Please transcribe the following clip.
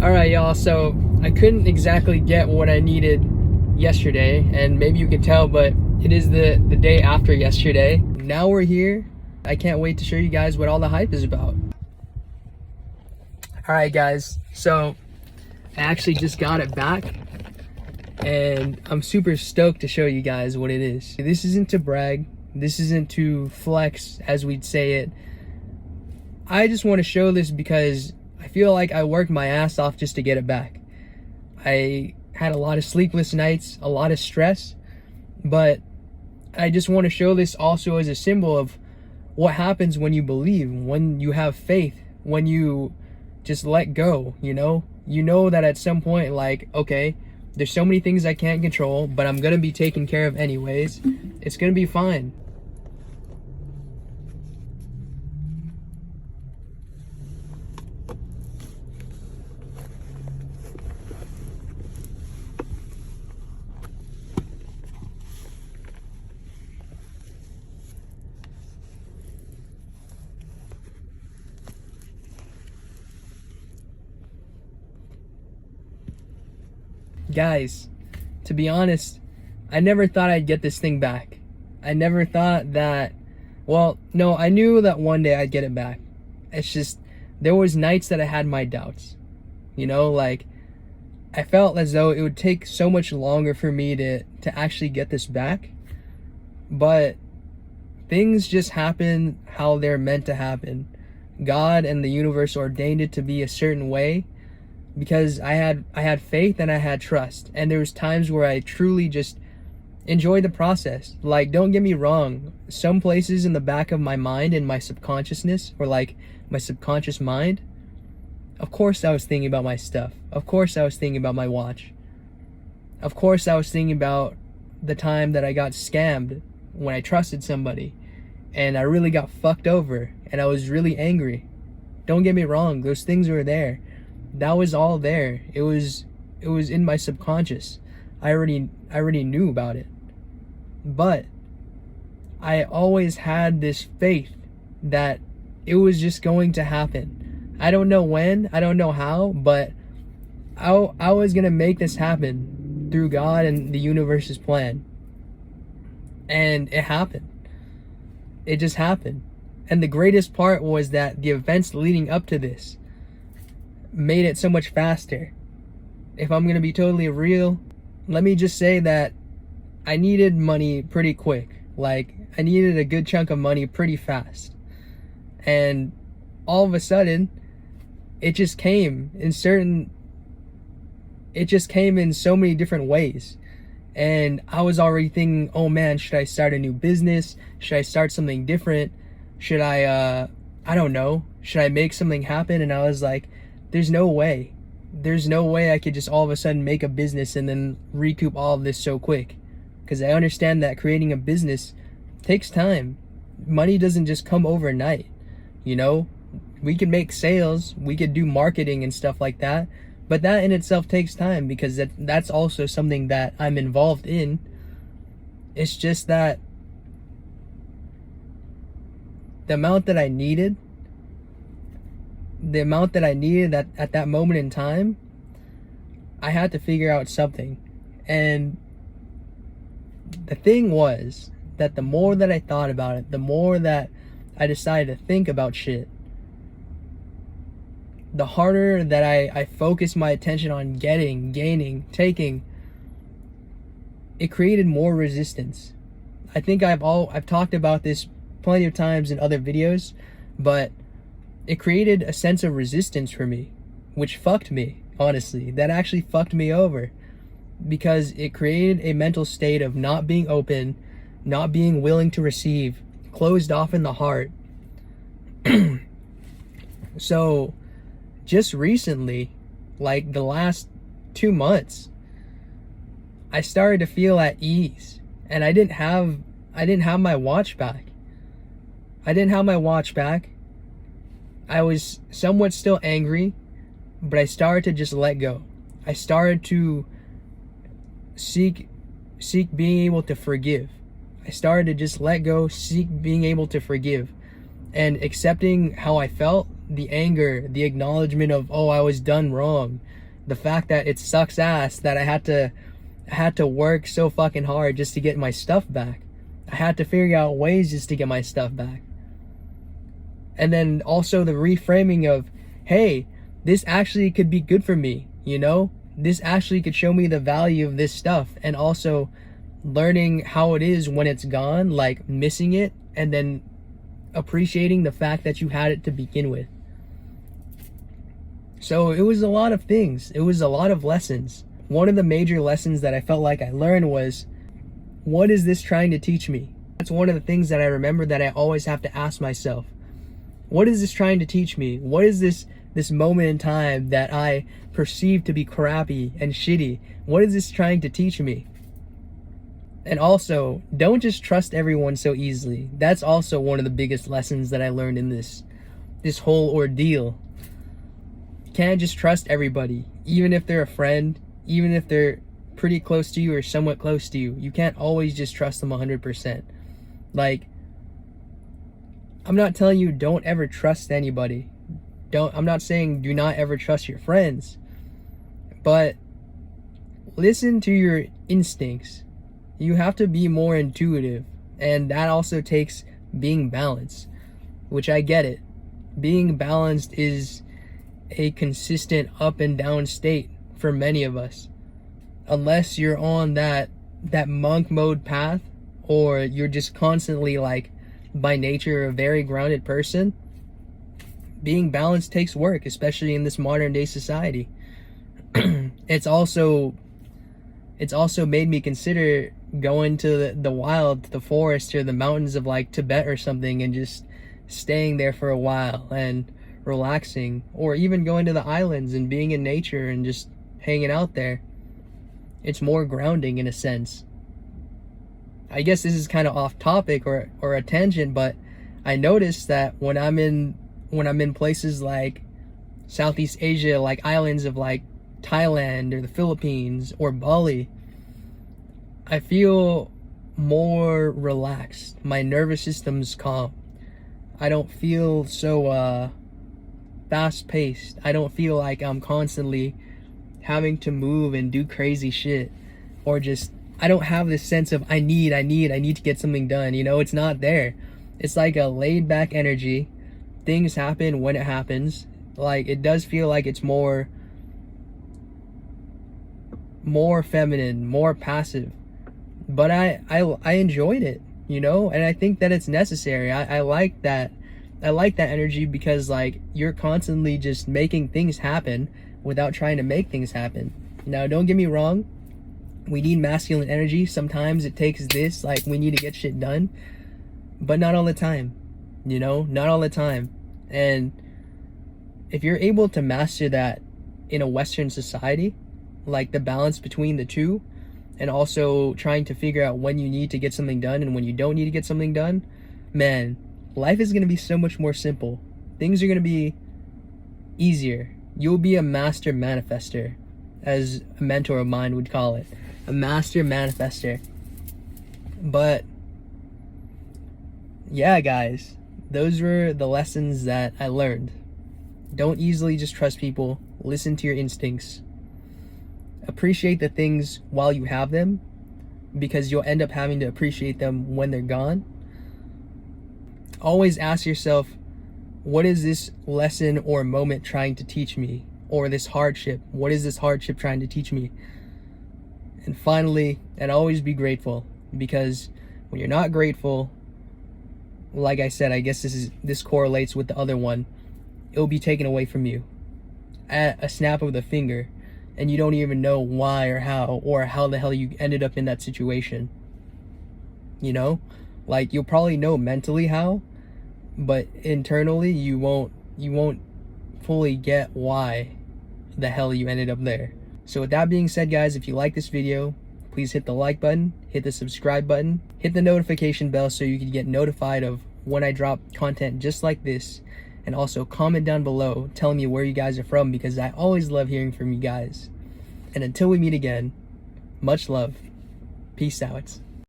Alright, y'all, so I couldn't exactly get what I needed yesterday, and maybe you can tell, but it is the day after yesterday. Now we're here. I can't wait to show you guys what all the hype is about. Alright guys, so I actually just got it back, and I'm super stoked to show you guys what it is. This isn't to brag, this isn't to flex, as we'd say it. I just want to show this because I feel like I worked my ass off just to get it back. I had a lot of sleepless nights, a lot of stress, but I just want to show this also as a symbol of what happens when you believe, when you have faith, when you just let go, you know? You know that at some point, like, okay, there's so many things I can't control, but I'm gonna be taken care of anyways. It's gonna be fine. Guys, to be honest, I never thought I'd get this thing back. I never thought that, well, no, I knew that one day I'd get it back. It's just, there was nights that I had my doubts. You know, like, I felt as though it would take so much longer for me to actually get this back. But things just happen how they're meant to happen. God and the universe ordained it to be a certain way. Because I had faith and I had trust, and there was times where I truly just enjoyed the process. Like, don't get me wrong, some places in the back of my mind, in my subconsciousness, or like my subconscious mind, of course I was thinking about my stuff. Of course I was thinking about my watch. Of course I was thinking about the time that I got scammed when I trusted somebody and I really got fucked over and I was really angry. Don't get me wrong, those things were there. That was all there. It was in my subconscious. I already knew about it. But I always had this faith that it was just going to happen. I don't know when, I don't know how, but I was gonna make this happen through God and the universe's plan. And it happened. It just happened. And the greatest part was that the events leading up to this made it so much faster. If I'm gonna be totally real, let me just say that I needed money pretty quick. Like, I needed a good chunk of money pretty fast. And all of a sudden, it just came in so many different ways. And I was already thinking, oh man, should I start a new business? Should I start something different? Should I don't know, should I make something happen? And I was like, there's no way I could just all of a sudden make a business and then recoup all of this so quick. Because I understand that creating a business takes time. Money doesn't just come overnight. You know, we can make sales, we could do marketing and stuff like that, but that in itself takes time because that's also something that I'm involved in. It's just that the amount that I needed at that moment in time, I had to figure out something. And the thing was that the more that I thought about it, the more that I decided to think about shit, the harder that I focused my attention on gaining, taking, it created more resistance. I think I've talked about this plenty of times in other videos, but it created a sense of resistance for me, which fucked me, honestly. That actually fucked me over because it created a mental state of not being open, not being willing to receive, closed off in the heart. So just recently, like the last 2 months, I started to feel at ease, and I didn't have my watch back. I was somewhat still angry, but I started to just let go. I started to seek being able to forgive. I started to just let go, seek being able to forgive, and accepting how I felt, the anger, the acknowledgement of, oh, I was done wrong, the fact that it sucks ass that I had to work so fucking hard just to get my stuff back. I had to figure out ways just to get my stuff back. And then also the reframing of, hey, this actually could be good for me, you know? This actually could show me the value of this stuff. And also learning how it is when it's gone, like missing it, and then appreciating the fact that you had it to begin with. So it was a lot of things. It was a lot of lessons. One of the major lessons that I felt like I learned was, what is this trying to teach me? That's one of the things that I remember that I always have to ask myself. What is this trying to teach me? What is this moment in time that I perceive to be crappy and shitty? What is this trying to teach me? And also, don't just trust everyone so easily. That's also one of the biggest lessons that I learned in this whole ordeal. You can't just trust everybody, even if they're a friend, even if they're pretty close to you or somewhat close to you. You can't always just trust them 100%. Like, I'm not telling you don't ever trust anybody. I'm not saying do not ever trust your friends. But listen to your instincts. You have to be more intuitive, and that also takes being balanced, which I get it. Being balanced is a consistent up and down state for many of us. Unless you're on that monk mode path, or you're just constantly, like, by nature a very grounded person, being balanced takes work, especially in this modern day society. It's also made me consider going to the wild, the forest, or the mountains of like Tibet or something, and just staying there for a while and relaxing, or even going to the islands and being in nature and just hanging out there. It's more grounding in a sense. I guess this is kind of off topic or a tangent, but I noticed that when I'm in places like Southeast Asia, like islands of like Thailand or the Philippines or Bali, I feel more relaxed. My nervous system's calm. I don't feel so fast-paced. I don't feel like I'm constantly having to move and do crazy shit, or just, I don't have this sense of I need to get something done, you know? It's not there. It's like a laid-back energy. Things happen when it happens. Like, it does feel like it's more feminine, more passive. But I enjoyed it, you know? And I think that it's necessary. I like that. I like that energy because, like, you're constantly just making things happen without trying to make things happen. Now, don't get me wrong. We need masculine energy. Sometimes it takes this, like, we need to get shit done. But not all the time, you know? Not all the time. And if you're able to master that in a Western society, like the balance between the two, and also trying to figure out when you need to get something done and when you don't need to get something done, man, life is going to be so much more simple. Things are going to be easier. You'll be a master manifester, as a mentor of mine would call it. A master manifester. But yeah, guys, those were the lessons that I learned. Don't easily just trust people. Listen to your instincts. Appreciate the things while you have them, because you'll end up having to appreciate them when they're gone. Always ask yourself, what is this lesson or moment trying to teach me? Or this hardship, what is this hardship trying to teach me? And finally, and always be grateful, because when you're not grateful, like I said, I guess this correlates with the other one, it'll be taken away from you at a snap of the finger, and you don't even know why or how the hell you ended up in that situation. You know? Like, you'll probably know mentally how, but internally you won't fully get why the hell you ended up there. So with that being said, guys, if you like this video, please hit the like button, hit the subscribe button, hit the notification bell so you can get notified of when I drop content just like this. And also comment down below telling me where you guys are from, because I always love hearing from you guys. And until we meet again, much love. Peace out.